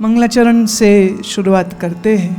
मंगलाचरण से शुरुआत करते हैं।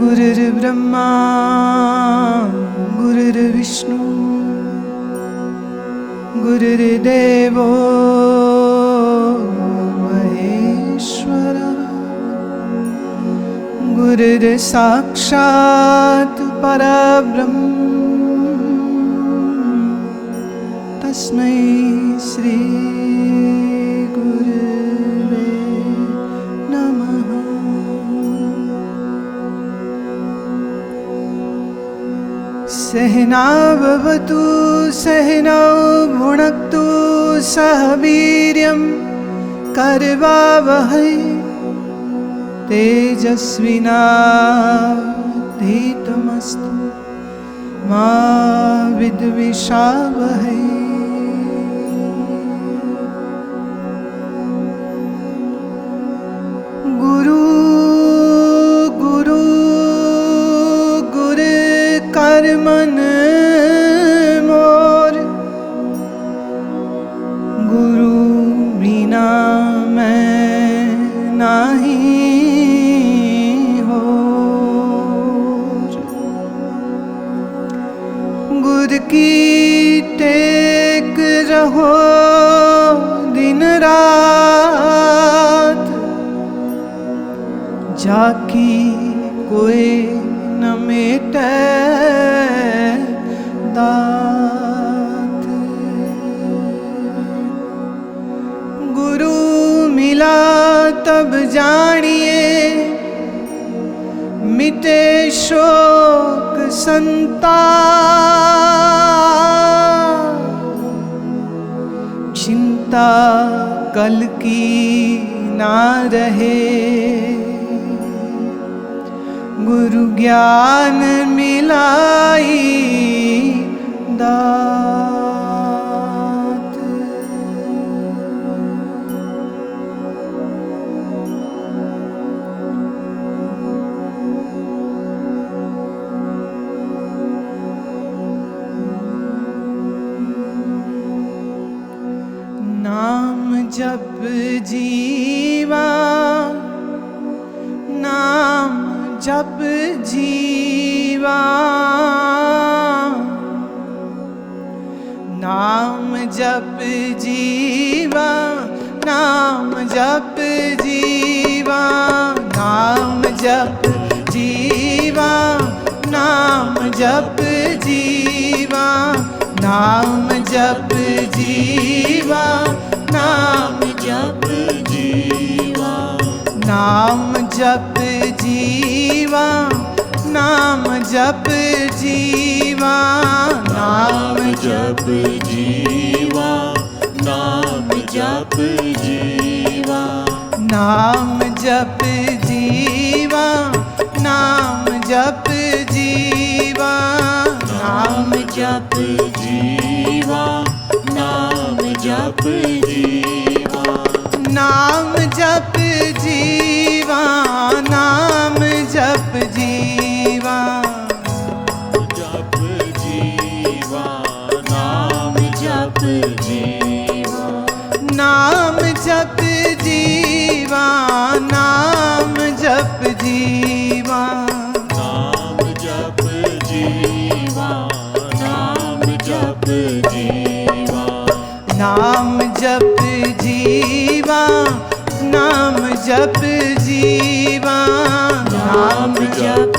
गुरुर्ब्रह्मा गुरुर्विष्णु गुरुर्देवो महेश्वर गुरुर्साक्षात् परब्रह्म तस्मै श्री गुरुवे नमः। सहना भवतु सहनौ भुनक्तु सह वीर्यं कर्वावहै तेजस्विनावधीतमस्तु मा विद्विषावहै। मन मोर गुरु बिना मैं नहीं हो। गुरु की टेक रहो दिन रात जाकी कोई न मेटे दात। गुरु मिला तब जानिए मिटे शोक संताप। चिंता कल की ना रहे गुरु ज्ञान मिलाई दात। नाम जप जीवा नाम जप जीवा नाम जप जीवा नाम जप जीवा नाम जप जीवा नाम जप जीवा नाम जप जीवा नाम जप जीवा नाम जप जीवा नाम जप जीवा नाम जप जीवा नाम जप जीवा नाम जप जीवा नाम जप जीवा नाम जप जीवा नाम जप जीवा नाम जप जीवा नाम जप जीवा जप जीवा नाम जप जीवा नाम जप जीवा नाम जप जीवा नाम जप जीवा नाम जप जीवा नाम जप जीवा नाम जप जीवा नाम जप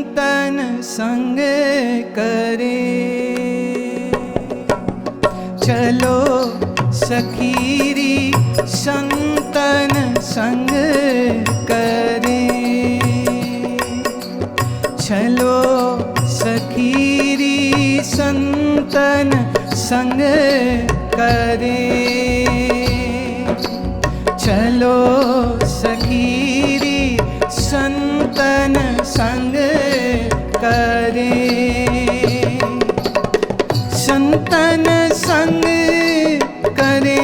संतन संग करे। चलो सखीरी संतन संग करे। चलो सखीरी संतन संग करे। चलो सखीरी संतन संग करे। संतन संग करे।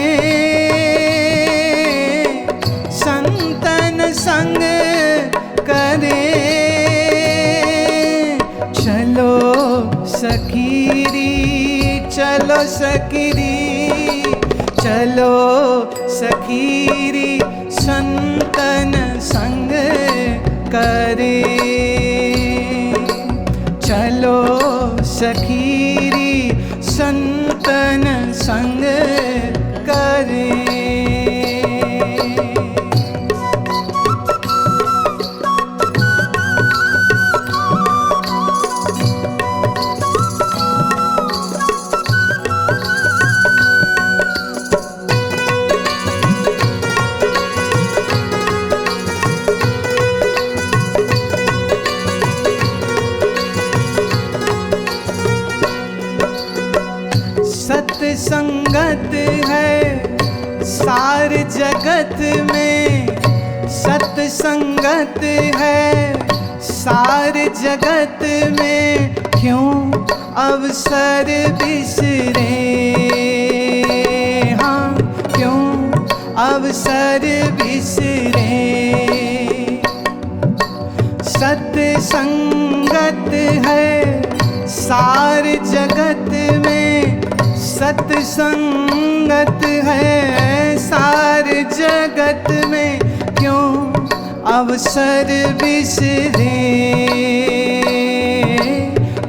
संतन संग करे। चलो सखीरी, चलो सखीरी, चलो सखीरी संतन संग करे। चलो सखीरी संतन संग करे। सत्संगत है सार जगत में। सत्संगत है सार जगत में। क्यों अवसर बिसरे। हाँ, क्यों अवसर बिसरे। सत्संगत है सार जगत में। सत्संगत है सार जगत में। क्यों अवसर बिसरे।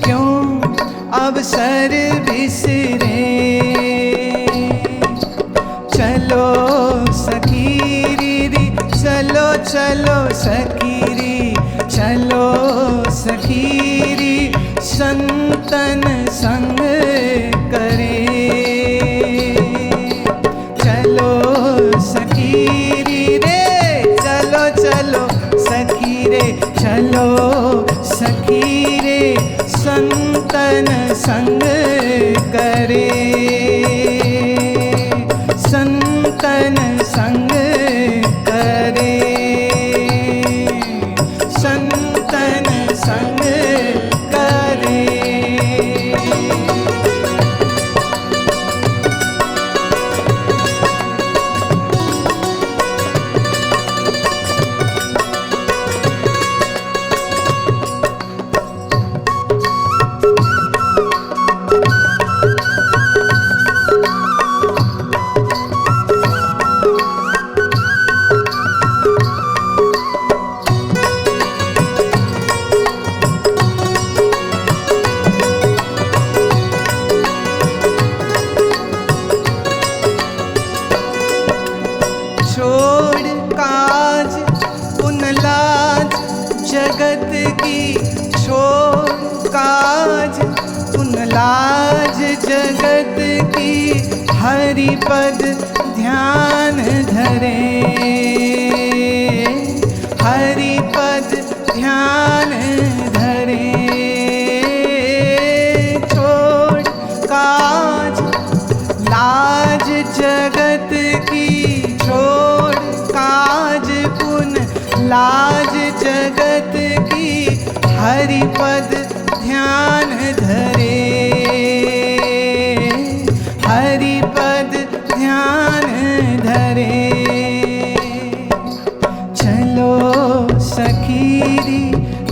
क्यों अवसर बिसरे। चलो सखीरी, चलो चलो सखीरी, चलो सखीरी संतन संग करे। चलो सखीरी रे, चलो चलो सखी रे, चलो सखी रे संतन संग करे। संतन संग करे। संतन संग करे। छोड़ काज पुन लाज जगत की। छोड़ काज पुन लाज जगत की। हरि पद ध्यान धरे। हरि पद ध्यान धरे। छोड़ काज लाज जगत की। छोड़ काज पुन लाज जगत की। हरि पद ध्यान धरे। हरि पद ध्यान धरे। चलो सखीरी,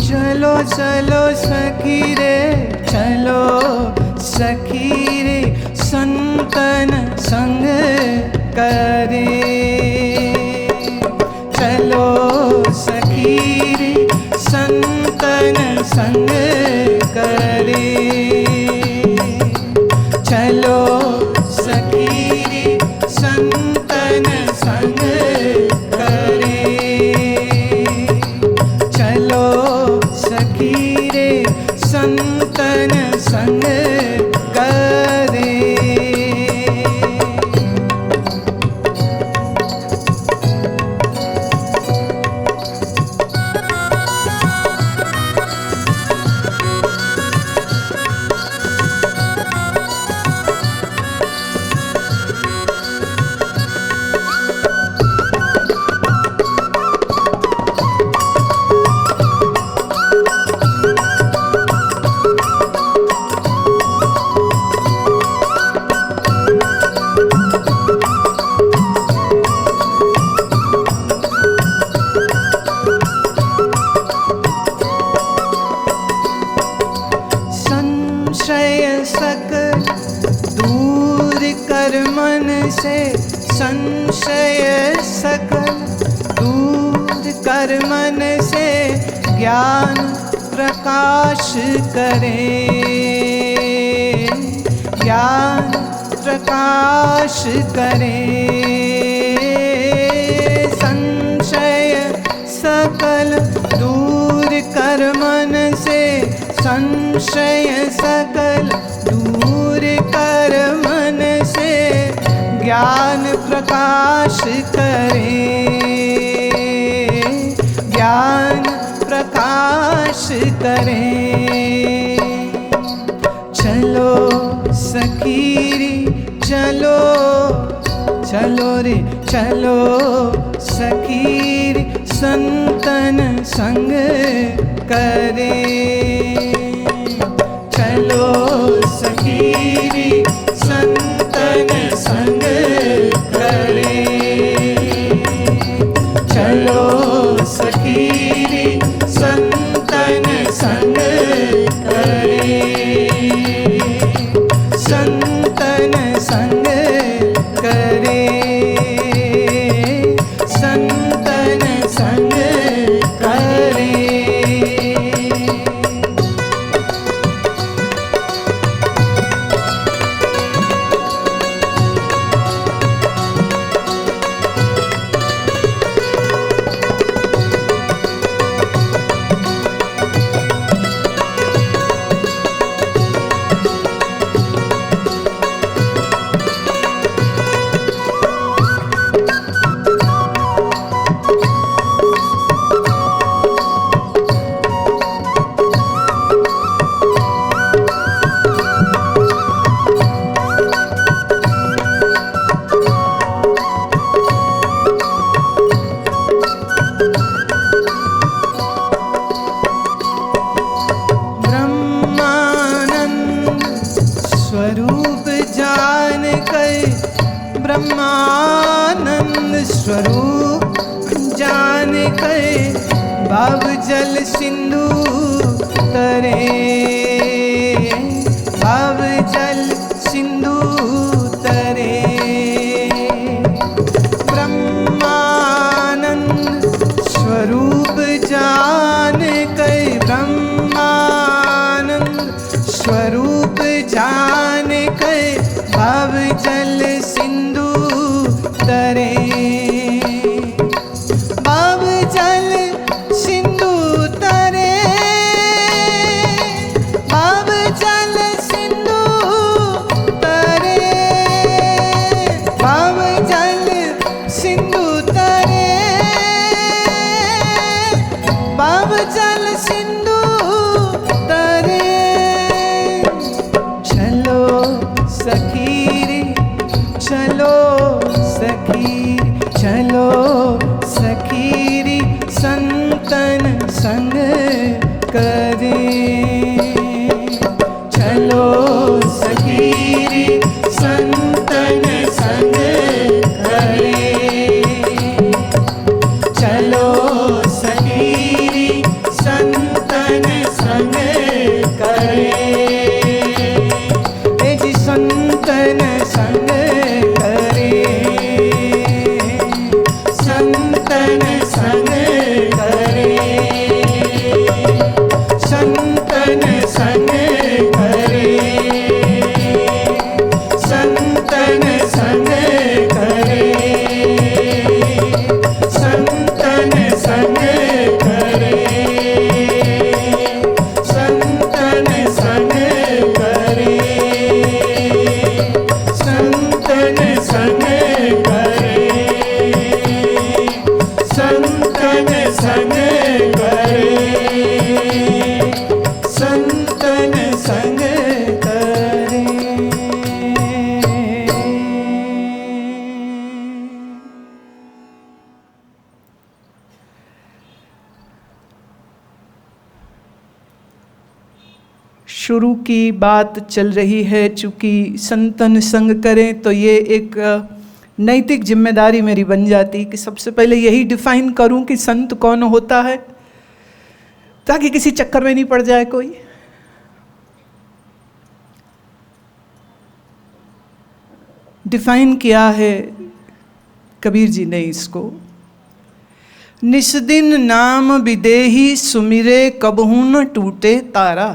चलो चलो सखी रे, चलो सखी रे संतन संग करे। चलो सखी रे संतन संग करे। चलो सखी रे संतन संग करे। चलो सखी रे संतन संग करे। संशय सकल दूर कर मन से ज्ञान प्रकाश करे। ज्ञान प्रकाश करे। संशय सकल दूर कर मन से संशय सकल दूर कर मन से ज्ञान प्रकाश करे। ज्ञान प्रकाश करे। चलो सखीरी चलो, चलो रे चलो सखीरी संतन संग करे। चलो सखीरी संतन संग करे। चलो सखीरी संतन संग करे। संतन संग करे। संतन संग करे। ब्रह्मानंद स्वरूप जान कर भव जल सिंधु तरे। भव जल सिंधु तरे। ब्रह्मानंद स्वरूप जान कर ब्रह्मानंद स्वरूप जान कर भव जल सिंधु तरे। भव जल सिंधु तरे। भव जल सिंधु तरे। भव जल सिंधु तरे। भव जल सिंधु तरे। चलो सखीरी चलो सखी शुरू की बात चल रही है, चूँकि संतन संग करें तो ये एक नैतिक जिम्मेदारी मेरी बन जाती कि सबसे पहले यही डिफाइन करूं कि संत कौन होता है, ताकि किसी चक्कर में नहीं पड़ जाए कोई। डिफाइन किया है कबीर जी ने इसको, निस दिन नाम विदेही सुमिरे कबहू न टूटे तारा।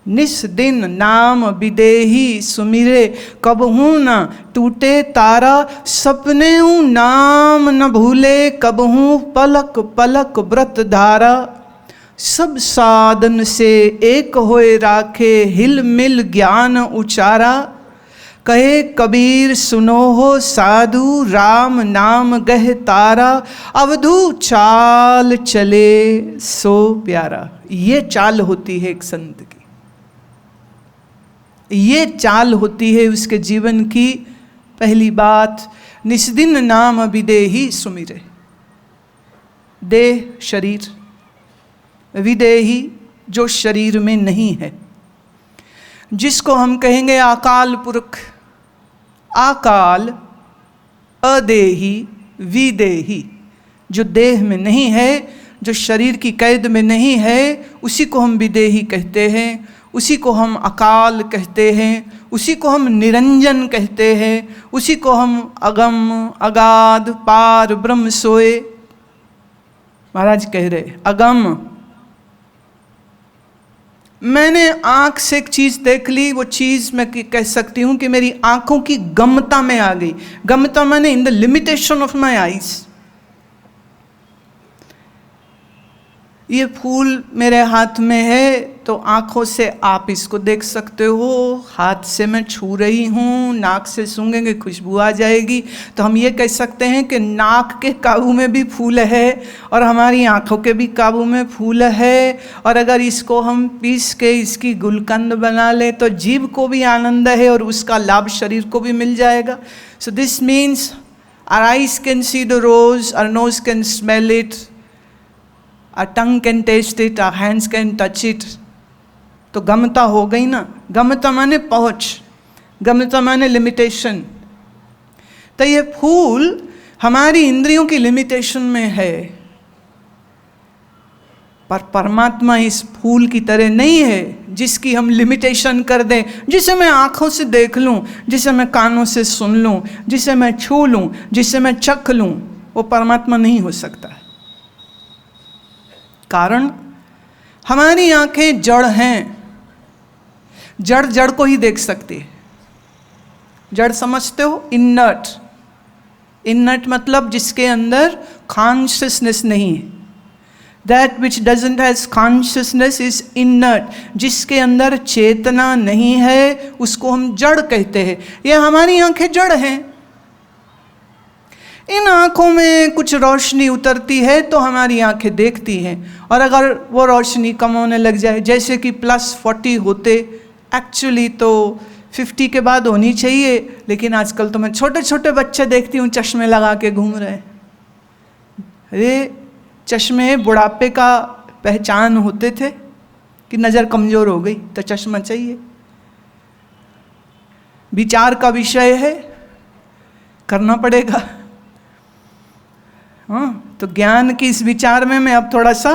निस दिन नाम विदेही सुमिरे कबहू न टूटे तारा। सपने नाम न भूले कबहू पलक पलक व्रत धारा। सब साधन से एक होए राखे हिल मिल ज्ञान उचारा। कहे कबीर सुनो हो साधु राम नाम गह तारा। अवधू चाल चले सो प्यारा। ये चाल होती है एक संत की, ये चाल होती है उसके जीवन की। पहली बात, निस्दिन नाम विदेही सुमिरे। देह शरीर, विदेही जो शरीर में नहीं है, जिसको हम कहेंगे अकाल पुरख। अकाल, अदेही, विदेही, जो देह में नहीं है, जो शरीर की कैद में नहीं है, उसी को हम विदेही कहते हैं, उसी को हम अकाल कहते हैं, उसी को हम निरंजन कहते हैं, उसी को हम अगम अगाध पार ब्रह्म सोए। महाराज कह रहे अगम, मैंने आँख से एक चीज़ देख ली, वो चीज़ मैं कह सकती हूँ कि मेरी आँखों की गमता में आ गई। गमता माने in the limitation of my eyes. ये फूल मेरे हाथ में है तो आँखों से आप इसको देख सकते हो, हाथ से मैं छू रही हूँ, नाक से सूंघेंगे खुशबू आ जाएगी, तो हम ये कह सकते हैं कि नाक के काबू में भी फूल है और हमारी आँखों के भी काबू में फूल है। और अगर इसको हम पीस के इसकी गुलकंद बना लें तो जीभ को भी आनंद है और उसका लाभ शरीर को भी मिल जाएगा। So this means our eyes can see the rose, our nose can smell it, our tongue can taste it, our hands can touch it। तो गमता हो गई ना। गमता माने पहुँच, गमता माने लिमिटेशन। तो ये फूल हमारी इंद्रियों की लिमिटेशन में है, पर परमात्मा इस फूल की तरह नहीं है जिसकी हम लिमिटेशन कर दें, जिसे मैं आँखों से देख लूँ, जिसे मैं कानों से सुन लूँ, जिसे मैं छू लूँ, जिसे मैं चख लूँ। वो परमात्मा नहीं हो सकता। कारण हमारी आंखें जड़ हैं, जड़ जड़ को ही देख सकती है। जड़ समझते हो? इनर्ट। इनर्ट मतलब जिसके अंदर कॉन्शियसनेस नहीं है। That which doesn't has consciousness is inert. जिसके अंदर चेतना नहीं है उसको हम जड़ कहते हैं। ये हमारी आंखें जड़ हैं। इन आँखों में कुछ रोशनी उतरती है तो हमारी आंखें देखती हैं, और अगर वो रोशनी कम होने लग जाए, जैसे कि +40 होते, एक्चुअली तो 50 के बाद होनी चाहिए, लेकिन आजकल तो मैं छोटे छोटे बच्चे देखती हूँ चश्मे लगा के घूम रहे हैं। अरे चश्मे बुढ़ापे का पहचान होते थे कि नज़र कमज़ोर हो गई तो चश्मा चाहिए। विचार का विषय है, करना पड़ेगा। हाँ, तो ज्ञान की इस विचार में मैं अब थोड़ा सा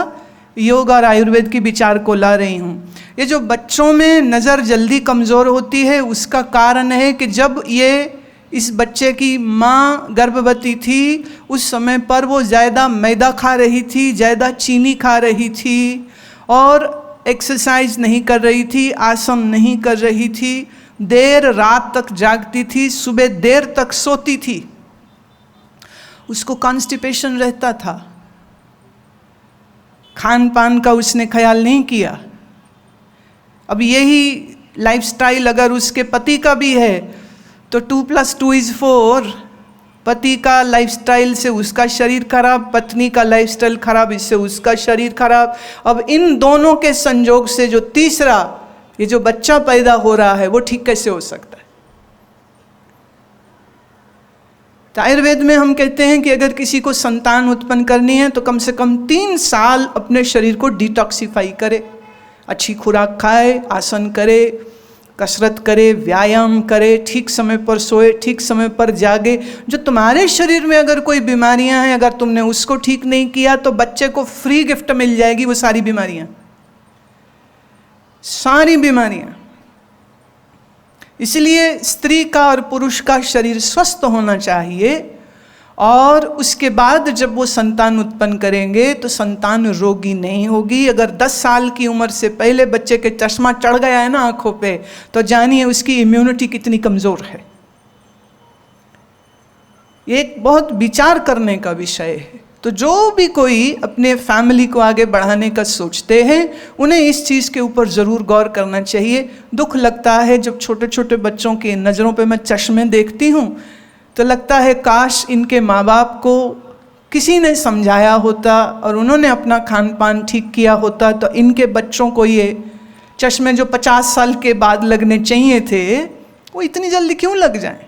योग और आयुर्वेद की विचार को ला रही हूँ। ये जो बच्चों में नज़र जल्दी कमज़ोर होती है उसका कारण है कि जब ये इस बच्चे की माँ गर्भवती थी उस समय पर वो ज़्यादा मैदा खा रही थी, ज़्यादा चीनी खा रही थी, और एक्सरसाइज नहीं कर रही थी, आसन नहीं कर रही थी, देर रात तक जागती थी, सुबह देर तक सोती थी। उसको कॉन्स्टिपेशन रहता था। खान पान का उसने ख्याल नहीं किया। अब यही लाइफस्टाइल अगर उसके पति का भी है तो 2 + 2 = 4। पति का लाइफस्टाइल से उसका शरीर खराब, पत्नी का लाइफस्टाइल खराब, इससे उसका शरीर खराब। अब इन दोनों के संयोग से जो तीसरा ये जो बच्चा पैदा हो रहा है वो ठीक कैसे हो सकता है? तो आयुर्वेद में हम कहते हैं कि अगर किसी को संतान उत्पन्न करनी है तो कम से कम 3 साल अपने शरीर को डिटॉक्सिफाई करे। अच्छी खुराक खाए, आसन करे, कसरत करे, व्यायाम करे, ठीक समय पर सोए, ठीक समय पर जागे। जो तुम्हारे शरीर में अगर कोई बीमारियां हैं, अगर तुमने उसको ठीक नहीं किया तो बच्चे को फ्री गिफ्ट मिल जाएगी वो सारी बीमारियां, सारी बीमारियां। इसलिए स्त्री का और पुरुष का शरीर स्वस्थ होना चाहिए, और उसके बाद जब वो संतान उत्पन्न करेंगे तो संतान रोगी नहीं होगी। अगर 10 साल की उम्र से पहले बच्चे के चश्मा चढ़ गया है ना आंखों पे, तो जानिए उसकी इम्यूनिटी कितनी कमजोर है। ये एक बहुत विचार करने का विषय है। तो जो भी कोई अपने फैमिली को आगे बढ़ाने का सोचते हैं, उन्हें इस चीज़ के ऊपर ज़रूर गौर करना चाहिए। दुख लगता है जब छोटे छोटे बच्चों की नज़रों पे मैं चश्मे देखती हूँ, तो लगता है काश इनके माँ बाप को किसी ने समझाया होता और उन्होंने अपना खान पान ठीक किया होता, तो इनके बच्चों को ये चश्मे जो 50 साल के बाद लगने चाहिए थे, वो इतनी जल्दी क्यों लग जाएं।